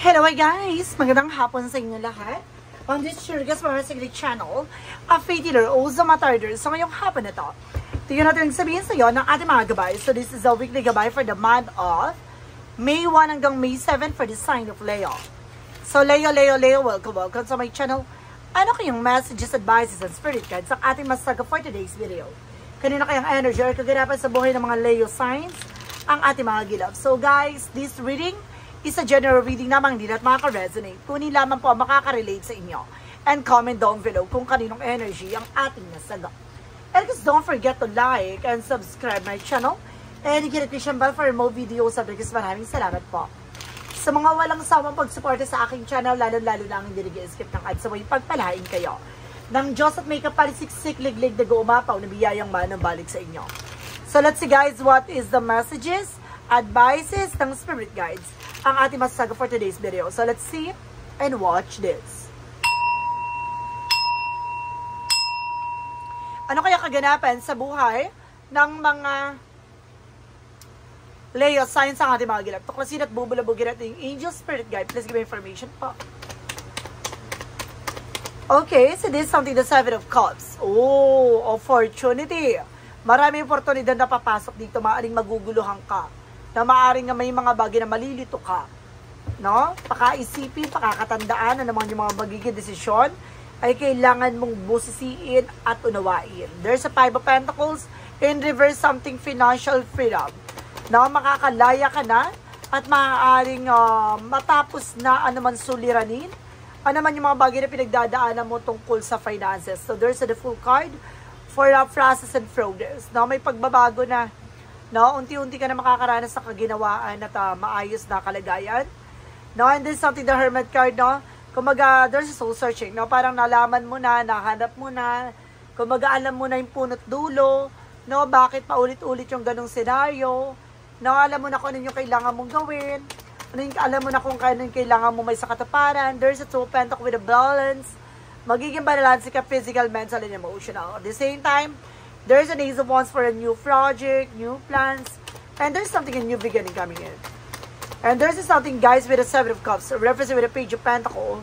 Hello guys! Magandang hapon sa inyo lahat. On this Chirgas Marasigli channel, a faith healer, also matarder. So ngayong hapon na to, tingnan natin yung sabihin sa iyo ng ating mga gabay. So this is a weekly gabay for the month of May 1 hanggang May 7 for the sign of Leo. So Leo, welcome sa my channel. Ano kayong messages, advices, and spirit guides ang ating masasaga for today's video? Kanina kayang energy or kaganapan sa buhay ng mga Leo signs ang ating mga gilab. So guys, this reading is a general reading namang hindi na't makaka-resonate. Kunin lamang po ang makaka-relate sa inyo. And comment down below kung kaninong energy ang ating nasaga. And guys, don't forget to like and subscribe my channel. And hit the notification bell for more videos. Sabi guys, maraming salamat po. Sa mga walang sawang pagsuporta sa aking channel, lalo-lalo na ang hindi nag-skip ng ads, sabay pagpalain kayo ng Diyos at may kapalisiksik, liglig, nag-uumapaw na biyayang manang balik sa inyo. So let's see guys, what is the messages, advices ng spirit guides ang ating masasaga for today's video. So let's see and watch this. Ano kaya kaganapan sa buhay ng mga Leo signs ang ating mga gilap? Tuklasin at bubulabugin natin yung angel spirit guide. Please give me information po. Okay, so this is something, the 7 of Cups. Oh, opportunity. Maraming oportunidad na papasok dito. Maaaring maguguluhan ka. Na maaaring nga may mga bagay na malilito ka. No? Pakaisipin, pakakatandaan na naman yung mga magiging desisyon ay kailangan mong busisiin at unawain. There's a 5 of Pentacles in reverse, something financial freedom. Na makakalaya ka na at maaaring matapos na anuman suliranin, anuman yung mga bagay na pinagdadaanan mo tungkol sa finances. So there's a full card for process and progress. No? May pagbabago na. No, unti-unti ka na makakaranas sa kaginawaan at maayos na kalagayan. No, and this is something, the Hermit card, no? Kumaga, there's a soul searching, no? Parang nalaman mo na, nahanap mo na, kumaga alam mo na yung punot dulo, no? Bakit paulit-ulit yung ganong senaryo, no? Alam mo na kung ano yung kailangan mong gawin, alam mo na kung ano yung kailangan mo may sa katuparan. There's a 2 of Pentacles with a balance. Magiging balance ka physical, mental, and emotional. At the same time, there's an Ace of Wands for a new project, new plans, and there's something, a new beginning coming in. And there's something, guys, with a 7 of Cups, represented with a Page of Pentacles,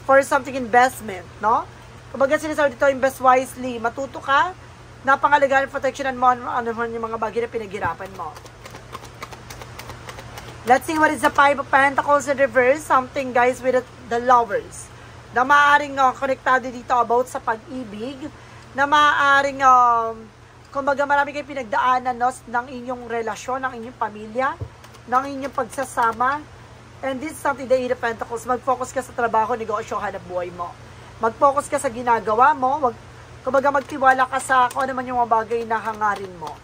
for something investment, no? Kumbaga sinasabi dito, invest wisely, matuto ka, napangalagaan, protectionan mo, ano yung mga bagay na pinaghirapan mo. Let's see what is the 5 of Pentacles in reverse, something, guys, with the Lovers, na maaaring konektado dito about sa pag-ibig, na maaaring, kumbaga marami kayong pinagdaanan, no, ng inyong relasyon, ng inyong pamilya, ng inyong pagsasama. And this is something, the 8 of Pentacles. Mag-focus ka sa trabaho, negosyo, hanap buhay mo. Mag-focus ka sa ginagawa mo. Kumbaga magtiwala ka sa kung ano man yung mga bagay na hangarin mo.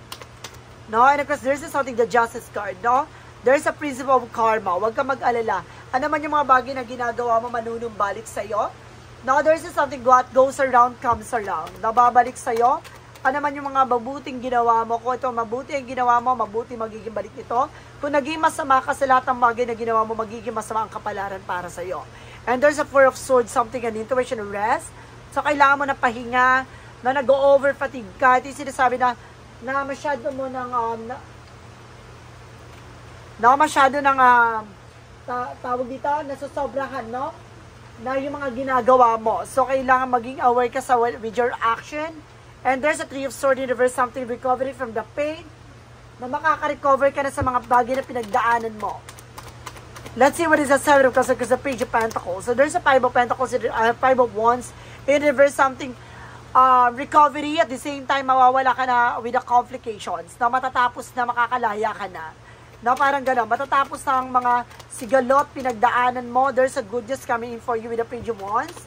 No? And of course, there's something, the Justice card, no? There's a principle of karma. Huwag ka mag-alala. Ano man yung mga bagay na ginagawa mo, manunumbalik sa'yo. Now, there's something, what goes around comes around. Nababalik sa'yo. Ano man yung mga mabuting ginawa mo. Kung ito mabuti ang ginawa mo, mabuti magiging balik nito. Kung naging masama ka sa lahat ng bagay na ginawa mo, magiging masama ang kapalaran para sa'yo. And there's a 4 of Swords, something, an intuition, rest. So, kailangan mo na pahinga, na nag-over fatigue ka. Ito yung sinasabi na masyado mo ng, masyado ng, tawag dito, nasosobrahan, no? Na yung mga ginagawa mo. So, kailangan maging aware ka sa with your action. And there's a 3 of Swords in reverse, something, recovery from the pain. Na makaka-recover ka na sa mga bagay na pinagdaanan mo. Let's see what is the 7 of Cups, because the Page of Pentacles. So, there's a 5 of Pentacles, 5 of Wands in reverse, something, recovery. At the same time, mawawala ka na with the complications. Na matatapos na makakalaya ka na. No, parang gano'n. Matatapos na ang mga sigalot, pinagdaanan mo. There's a good news coming in for you with the Page of Wands.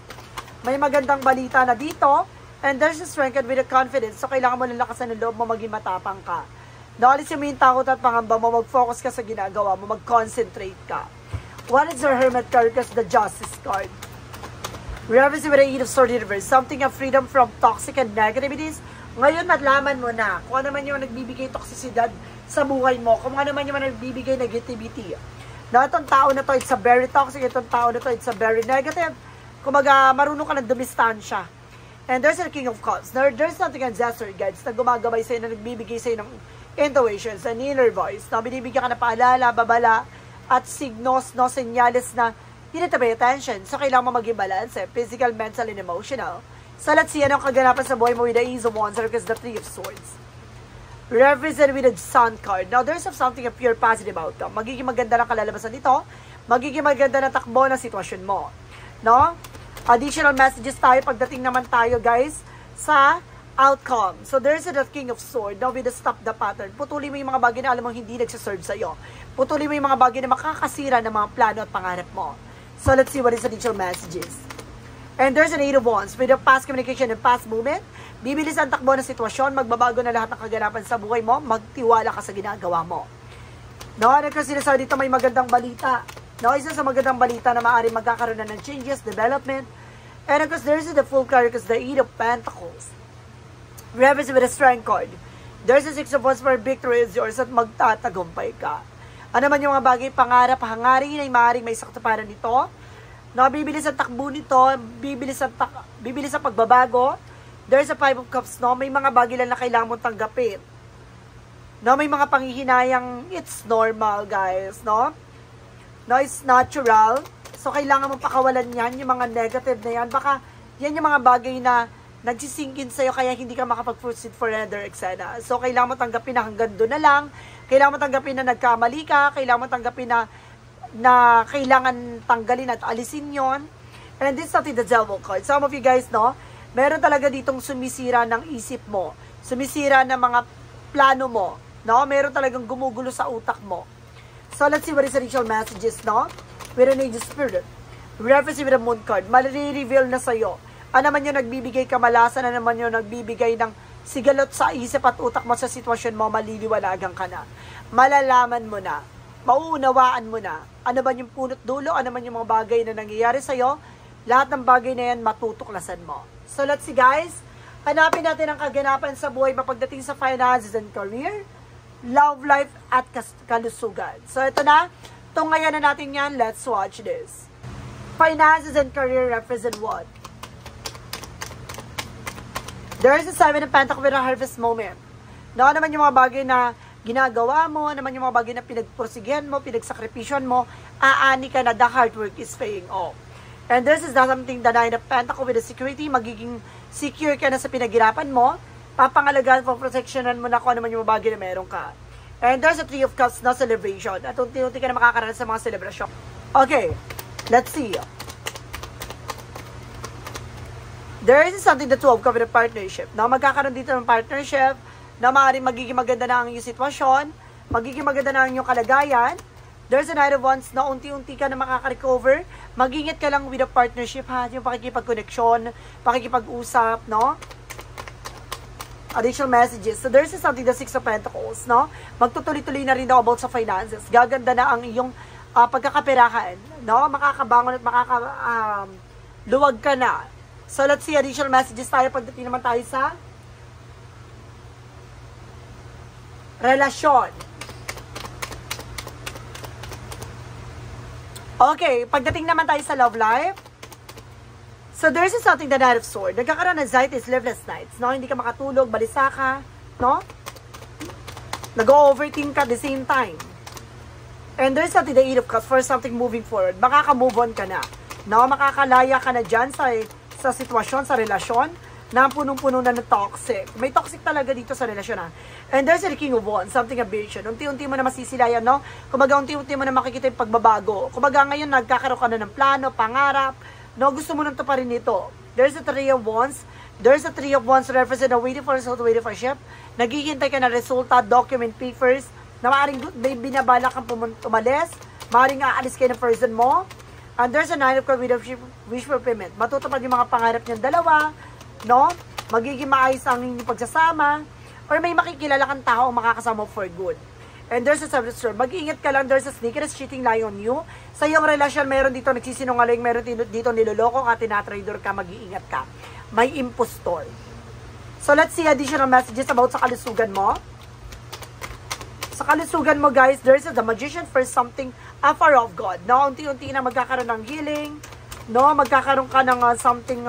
May magandang balita na dito. And there's a strength with the confidence. So, kailangan mo nalakasan ng loob mo, maging matapang ka. Naalisin mo yung takot at pangamba mo. Mag-focus ka sa ginagawa mo. Mag-concentrate ka. What is your Hermit card? Because the Justice card. Represent with the 8 of Swords in reverse. Something of freedom from toxic and negativities. Ngayon, matlaman mo na kung ano man yung nagbibigay toxicidad sa buhay mo, kung ano man yung nagbibigay negativity. Na itong tao na to, it's a very toxic, itong tao na to, it's a very negative. Kumaga, marunong ka ng dumistansya. And there's a King of Cups. There's something ancestor guides na gumagabay sa'yo, na nagbibigay sa'yo ng intuitions, an inner voice, na binibigyan ka na paalala, babala, at signos, no, senyales na you need to pay attention. So, kailangan mo maging balance, physical, mental, and emotional. So, let's see anong kaganapan sa buhay mo with the Ace of Wands because the Three of Swords. Represented with the Sun card. Now, there's something a pure positive outcome. Magiging maganda ng kalalabasan nito. Magiging maganda na takbo ng sitwasyon mo. No? Additional messages tayo pagdating naman tayo, guys, sa outcome. So, there's the King of Swords. Now, with the stop the pattern. Putuli mo yung mga bagay na alam mo hindi nagsaserve sa'yo. Putuli mo yung mga bagay na makakasira ng mga plano at pangarap mo. So, let's see what is the additional messages. And there's an Eight of Wands. With the past communication and past movement, bibilis ang takbo ng sitwasyon, magbabago na lahat ng kaganapan sa buhay mo, magtiwala ka sa ginagawa mo. No, ano kasi sinasabi dito, may magandang balita. No, isa sa magandang balita na maaaring magkakaroon na ng changes, development. And of course, there's the full card because the Eight of Pentacles. Represents with a Strength card. There's a Six of Wands for victory is yours at magtatagumpay ka. Ano man yung mga bagay, pangarap, hangarin ay maaaring may saktuparan nito. No, bibilis ang takbo nito, bibilis ang pagbabago. There's a Five of Cups, no? May mga bagay lang na kailangan mong tanggapin. No, may mga panghihinayang, it's normal, guys, no? No, it's natural. So, kailangan mong pakawalan yan, yung mga negative na yan. Baka, yan yung mga bagay na nagsisingkin sa'yo, kaya hindi ka makapag-proceed for another eksena. So, kailangan mo tanggapin na hanggang doon na lang. Kailangan mo tanggapin na nagkamali ka. Kailangan mo tanggapin na kailangan tanggalin at alisin yon. And this is something the Devil card. Some of you guys, no? Meron talaga ditong sumisira ng isip mo. Sumisira ng mga plano mo. No? Meron talagang gumugulo sa utak mo. So, let's see what is the initial messages, no? With an Age of Spirit. Reference with a Moon card. Mali-reveal na sa'yo. Ano naman yung nagbibigay kamalasan, ano naman yung nagbibigay ng sigalot sa isip at utak mo sa sitwasyon mo, maliliwanagan ka na. Malalaman mo na. Mauunawaan mo na. Ano ba yung punot dulo, ano man yung mga bagay na nangyayari sa'yo, lahat ng bagay na yan matutuklasan mo. So, let's see, guys. Hanapin natin ang kaganapan sa buhay mapagdating sa finances and career, love life, at kalusugan. So, ito na. Tungayan na natin yan. Let's watch this. Finances and career represent what? There is a Seven of Pentacles with a harvest moment. No, naman yung mga bagay na ginagawa mo, naman yung mga bagay na pinagprosigihan mo, pinagsakripisyon mo, aani ka na, the hard work is paying off. And this is something the Nine of Pentacles with the security, magiging secure ka na sa pinaghirapan mo, papangalagaan mo, protectionan mo na kung ano man yung bagay na meron ka. And there's a Three of Cups na celebration, at unti-unti ka na makakaranas sa mga celebration. Okay, let's see. There is something the Two of Cups with a partnership. Na magkakaroon dito ng partnership, na maaaring magiging maganda na ang iyong sitwasyon, magiging maganda na ang iyong kalagayan. There's a Knight of Wands na unti-unti ka na makaka-recover. Mag-ingat ka lang with a partnership, ha? Yung pakikipag-connection, pakikipag-usap, no? Additional messages. So, there's something the Six of Pentacles, no? Magtutuloy-tuloy na rin daw about sa finances. Gaganda na ang iyong pagkakaperahan, no? Makakabangon at luwag ka na. So, let's see additional messages tayo pagdating naman tayo sa relasyon. Okay, pagdating naman tayo sa love life. So, there's something the Knight of Swords. Nagkakaroon ng anxiety, sleepless nights, no? Hindi ka makatulog, balisa ka, no? Nag-overthink ka at the same time. And there's something the Eight of Cups for something moving forward. Makaka-move on ka na, no? Makakalaya ka na dyan sa sitwasyon, sa relasyon, na punong-puno na ng toxic. May toxic talaga dito sa relasyon, ha? And there's the King of Wands, something a vision. Unti-unti mo na masisilayan, no? Kumbaga, unti-unti mo na makikita yung pagbabago. Kumbaga, ngayon, nagkakaroon ka na ng plano, pangarap, no? Gusto mo nang tuparin nito. There's the Three of Wands. There's the Three of Wands represent a waiting for result, waiting for ship. Naghihintay ka na resulta, document, papers, na maaaring may binabala kang umalis, maaaring aalis kayo ng person mo. And there's a Nine of Cups with a wish fulfillment. Matutupad yung mga pangarap niyang dalawa, no? Magiging maayos ang inyong pagsasama, or may makikilala kang tao makakasama for good. And there's a Seven of Swords. Mag-iingat ka lang, there's a sneakiness cheating lie on you. Sa iyong relasyon, meron dito nagsisinungaling, meron dito niloloko ka, tinatrader ka, mag-iingat ka. May impostor. So, let's see additional messages about sa kalusugan mo. Sa kalusugan mo, guys, there's the Magician for something afar of God. No? Unti-unti na magkakaroon ng healing. No? Magkakaroon ka ng something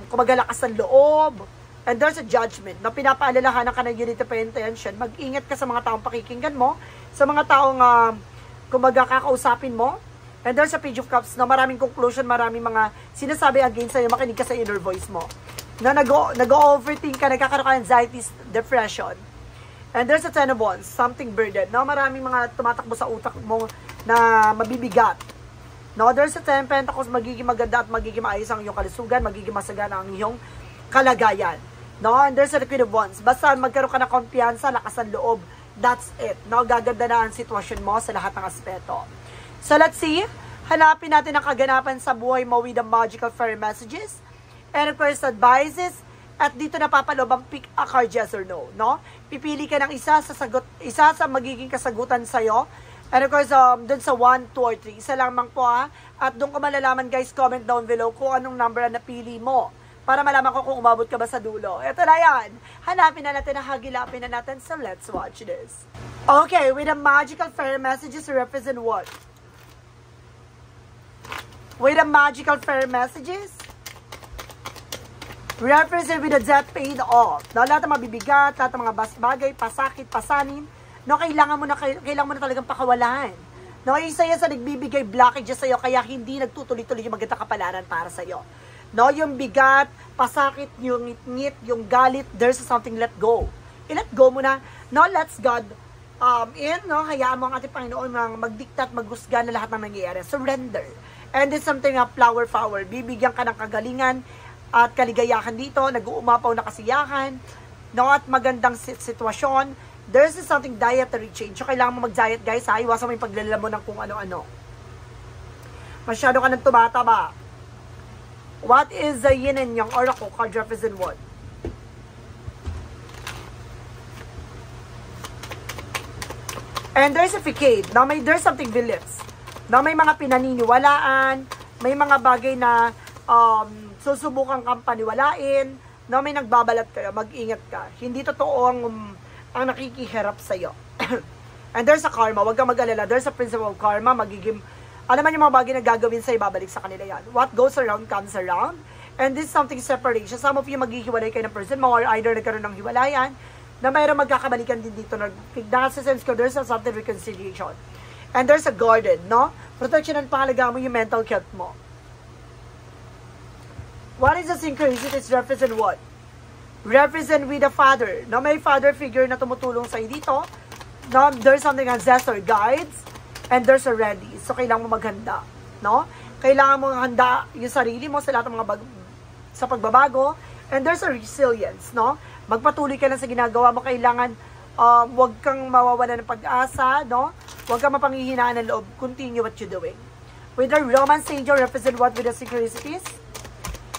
kumagalakas ng loob. And there's a judgment na pinapaalalahanan ka ng unity pa intention. Mag-ingat ka sa mga taong pakikinggan mo, sa mga taong kumbaga kakausapin mo. And there's a Page of Cups na maraming conclusion, maraming mga sinasabi against sa'yo, makinig ka sa inner voice mo. Na nag-overthink ka, nagkakaroon ka ng anxiety, depression. And there's a Ten of Wands, something burden. No, maraming mga tumatakbo sa utak mo na mabibigat. No, there's a Ten of Pentacles, magiging maganda at magiging maayos ang iyong kalusugan, magiging masagana ang iyong kalagayan. No, and there's a Queen of Wands. Basta magkaroon ka ng kumpiyansa, lakas ng loob, that's it. No, gaganda na ang sitwasyon mo sa lahat ng aspeto. So let's see, hanapin natin ang kaganapan sa buhay mo with the magical fairy messages. And of course, advices. At dito napapaloob ang pick a card, yes or no. No? Pipili ka ng isa sa magiging kasagutan sa'yo. And of course, dun sa 1, 2, or 3. Isa lamang po ha. At doon ko malalaman guys, comment down below kung anong number na napili mo. Para malaman ko kung umabot ka ba sa dulo. Ito na yan. Hanapin na natin, hagilapin na natin. So let's watch this. Okay, with the magical fairy messages represent what? With the magical fairy messages, represent with the death paid off. No, lahat ng mabibigat, lahat ng mga bagay, pasakit, pasanin, no, kailangan mo na talagang pakawalan. No, isa yan sa nagbibigay blockages sa'yo, kaya hindi nagtutuloy-tuloy yung magandang kapalaran para sa'yo. No, yung bigat, pasakit, yung ngit, yung galit, there's something let go. I-let go mo na. No, let's God no, hayaan mo ang ating Panginoon magdiktat, maghusga na lahat ng nangyayari. Surrender. And it's something flower power. Bibigyan ka ng kagalingan at kaligayahan dito. Nag-uumapaw na kasiyahan. No, at magandang sitwasyon. There's something dietary change. So, kailangan mo mag-diet, guys. Ha? Iwasan mo yung paglalala mo ng kung ano-ano. Masyado ka nang tumataba. What is the yin and yang oracle card represent what? And there's a facade. Now, there's something beliefs. Na may mga pinaniniwalaan, may mga bagay na susubukan kang paniwalain, na may nagbabalat kayo, mag-ingat ka. Hindi totoo ang nakikihirap sa'yo. And there's a karma, huwag kang mag-alala. There's a principle of karma, magiging, alam yung mga bagay na gagawin sa'yo, babalik sa kanila yan. What goes around comes around. And this is something separation. Some of you maghihiwalay kayo ng person mo, or either nagkaroon ng hiwalayan, na mayroong magkakabalikan din dito. Nasa sense ko, there's a something reconciliation. And there's a garden, no? Protection and pangalagaan mo yung mental health mo. What is the synchronicities represent what? Represent with the father. No, may father figure na tumutulong sa'yo dito. No, there's something ancestor guides. And there's a ready. So, kailangan mo maghanda. No? Kailangan mo handa yung sarili mo sa lahat ng mga sa pagbabago. And there's a resilience, no? Magpatuloy ka lang sa ginagawa mo. Kailangan wag kang mawawala ng pag-asa, no? Huwag kang mapanghihinaan ng loob. Continue what you're doing. With the romance angel, represent what with the synchronicities?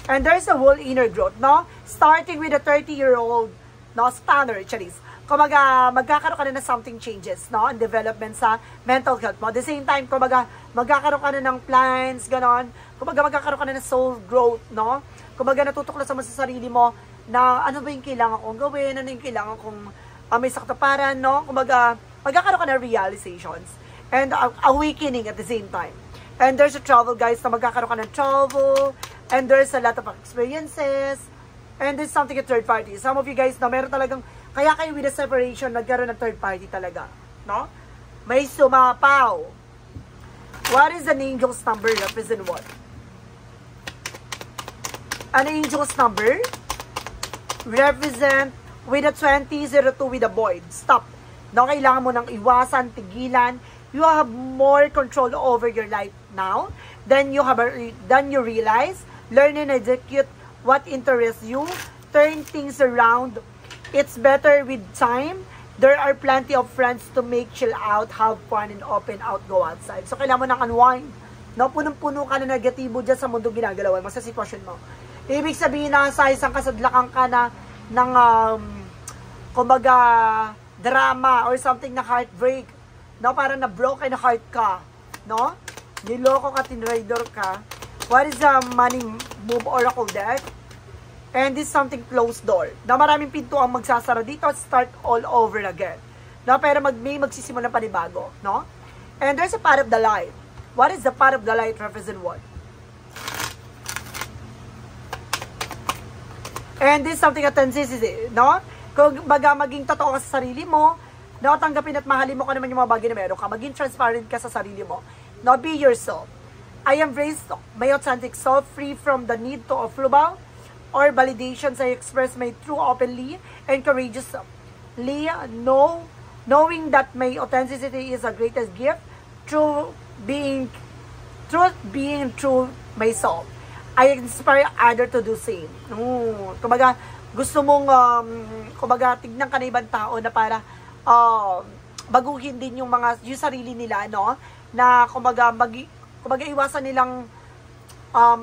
And there's a whole inner growth, no? Starting with a 30-year-old, no? Stunner, Charis. Kumbaga, magkakaroon ka na ng something changes, no? And development sa mental health mo. At the same time, kumbaga, magkakaroon ka na ng plans, ganon. Kumbaga, magkakaroon ka na ng soul growth, no? Kumbaga, natutuklasan mo sa sarili mo na ano ba yung kailangan kong gawin, ano yung kailangan kong may saktaparan, no? Kumbaga, magkakaroon ka ng realizations and awakening at the same time. And there's a travel, guys, na magkakaroon ka ng travel, and there's a lot of experiences, and there's something at third party. Some of you guys, na meron talagang, kaya kayo with the separation, nagkaroon ng third party talaga, no? May sumapaw. What is an angel's number? Represent what? An angel's number represent with a 2002 with a void. Stop. No, kailangan mo nang iwasan, tigilan. You have more control over your life now. Then you realize, learn and execute what interests you. Turn things around. It's better with time. There are plenty of friends to make chill out, have fun, and open out, go outside. So, kailangan mo nang unwind. No, punong-puno ka na negatibo dyan sa mundo ginagalawan mo, sa sitwasyon mo. Ibig sabihin na sa isang kasadlakan ka na ng, kumbaga, drama or something na heartbreak. No, parang na-broken heart ka. No? Niloko ka, tinrider ka. What is the money move oracle deck? And this something closed door. Na maraming pinto ang magsasara dito at start all over again. No, pero may magsisimula panibago. No? And there's a part of the light. What is the part of the light represent what? And this something authenticity, no? Kung baga maging totoo ka sa sarili mo, No, tanggapin at mahalin mo ka naman yung mga bagay na meron ka. Maging transparent ka sa sarili mo. No, be yourself. I embrace my authentic self, free from the need to approval or validations. I express my true openly and courageously, knowing that my authenticity is the greatest gift through being true myself. I inspire others to do same. Kumbaga, gusto mong, kumbaga, tignan ka na ibang tao na para baguhin din yung sarili nila, no? Na, kumbaga, iwasan nilang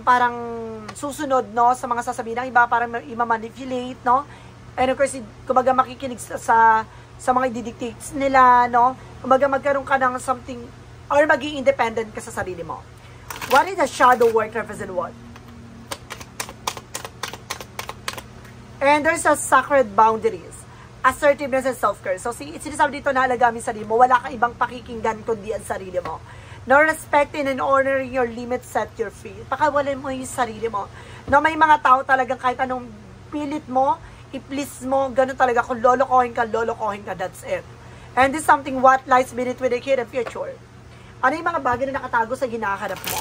parang susunod, no, sa mga sasabihin ng iba, parang i-manipulate, no? And of course, kumbaga makikinig sa mga didictates nila, no? Kumbaga magkaroon ka ng something, or maging independent ka sa sarili mo. What is the shadow work represent what? And there's a sacred boundaries, assertiveness and self-care. So, sinasabi dito na alagaan mo yung sarili mo, wala kang ibang pakikinggan kundi ang sarili mo. No, respecting and honoring your limits, set your free. Pakawalan mo yung sarili mo. No, may mga tao talagang kahit anong pilit mo, i-please mo, ganun talaga. Kung lolokohin ka, that's it. And this is something what lies beneath with the kid and future. Ano yung mga bagay na nakatago sa hinaharap mo?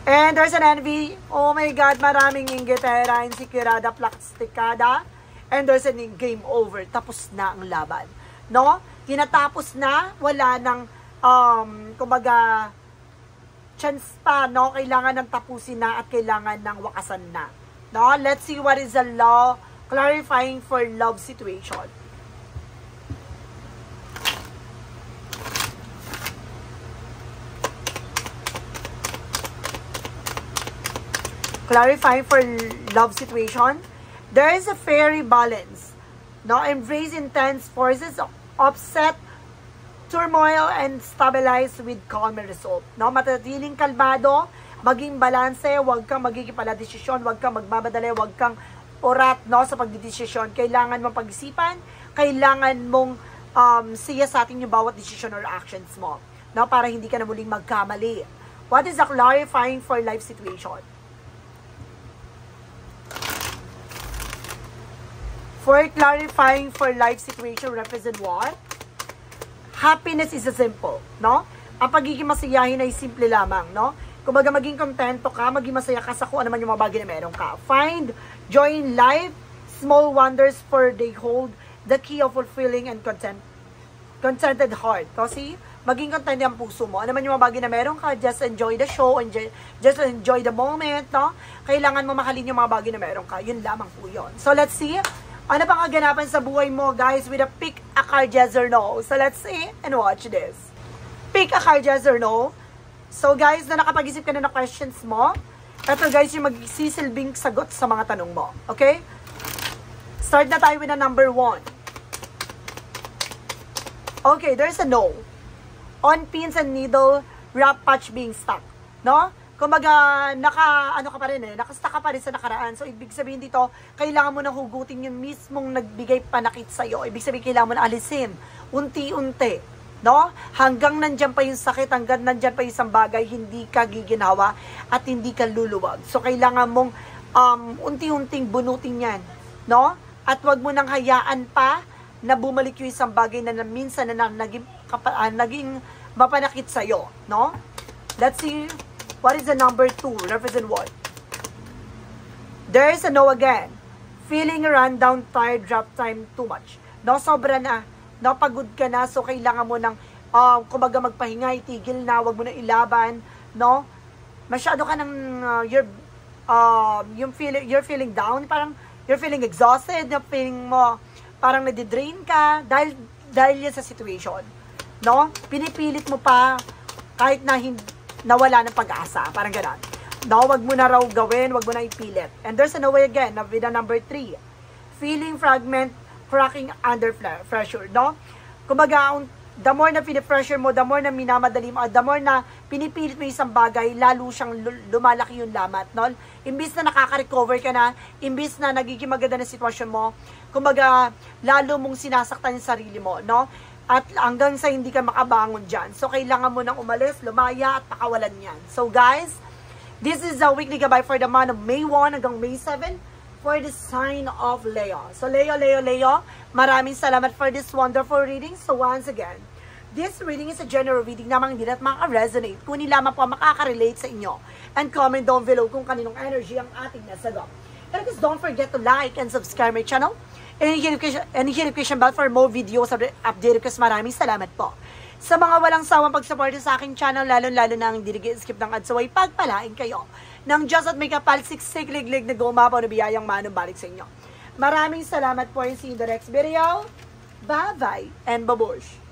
And there's an envy. Oh my God, maraming inggitera, insecurada, plastikada. And there's a game over. Tapos na ang laban. No? Tinatapos na, wala nang, kumbaga, chance pa, no? Kailangan ng tapusin na at kailangan ng wakasan na. No? Let's see what is the law clarifying for love situation. Clarifying for love situation. There is a fairy balance. No, embrace intense forces, offset turmoil, and stabilize with calm and resolve. No, matatiling kalmado, maging balanse, huwag kang magiging paladesisyon, huwag kang magmamadali, huwag kang orat, no, sa pagdidesisyon. Kailangan mong pag-isipan, kailangan mong siyasatin yung bawat decision or actions mo. No, para hindi ka na muling magkamali. What is the clarifying for life situation? For clarifying for life situation represent what? Happiness is a simple, no? Ang pagiging masayahin ay simple lamang, no? Kumbaga maging kontento ka, maging masaya ka sa kung ano man yung mga bagay na meron ka. Find joy in life, small wonders for they hold the key of fulfilling and contented heart. Kasi maging content ang puso mo. Ano man yung mga bagay na meron ka, just enjoy the show, just enjoy the moment, no? Kailangan mo mahalin yung mga bagay na meron ka. Yun lamang po yun. So let's see. Ano pang kaganapan sa buhay mo, guys, with a pick a card, yes or no? So, let's see and watch this. Pick a card, yes or no? So, guys, na nakapag-isip ka na ng questions mo, ito, guys, yung magsisilbing sagot sa mga tanong mo. Okay? Start na tayo with the number 1. Okay, there's a no. On pins and needle, wrap patch being stuck. No? Kumbaga, nakastuck ka pa rin sa nakaraan. So, ibig sabihin dito, kailangan mo na hugutin yung mismong nagbigay panakit sa'yo. Ibig sabihin, kailangan mo na alisin. Unti-unti. No? Hanggang nandyan pa yung sakit, hanggang nandyan pa yung isang bagay, hindi ka giginawa at hindi ka luluwag. So, kailangan mong unti-unting bunutin yan. No? At wag mo nang hayaan pa na bumalik yung isang bagay na minsan na naging mapanakit sa'yo. No? Let's see. What is the number 2? Represent what? There is a no again. Feeling run down, tired, drop time, too much. No, sobra na. No, pagod ka na. So, kailangan mo ng, kumbaga magpahinga, itigil na. Huwag mo na ilaban. No? Masyado ka ng, you're feeling down. Parang, you're feeling exhausted. You're feeling mo, parang nadidrain ka. Dahil yan sa situation. No? Pinipilit mo pa, kahit na hindi, nawala ng pag-asa. Parang gano'n. No, wag mo na raw gawin, wag mo na ipilit. And there's no way again, with the number 3. Feeling fragment, cracking under pressure, no? Kumbaga, the more na pinipressure mo, the more na minamadali mo, the more na pinipilit mo isang bagay, lalo siyang lumalaki yung lamat, no? Imbis na nakaka-recover ka na, imbis na nagiging maganda na sitwasyon mo, kumbaga, lalo mong sinasaktan yung sarili mo, no? At hanggang sa hindi ka makabangon dyan. So, kailangan mo nang umalis, lumaya, at pakawalan yan. So, guys, this is a weekly gabay for the month of May 1 hanggang May 7. for the sign of Leo. So Leo, maraming salamat for this wonderful reading. So once again, this reading is a general reading namang hindi na't maka-resonate. Kunin lamang po ang makaka-relate sa inyo. And comment down below kung kaninong energy ang ating nasagot. And guys, don't forget to like and subscribe my channel. And hit notification bell for more videos update request. Maraming salamat po. Sa mga walang sawang pagsuporta sa aking channel, lalo-lalo na ang skip ng ads, away pagpalain kayo ng Diyos at may kapal siksik-liglig na gumapaw na biyayang manumbalik sa inyo. Maraming salamat po and see you in the next video. Bye-bye and babush!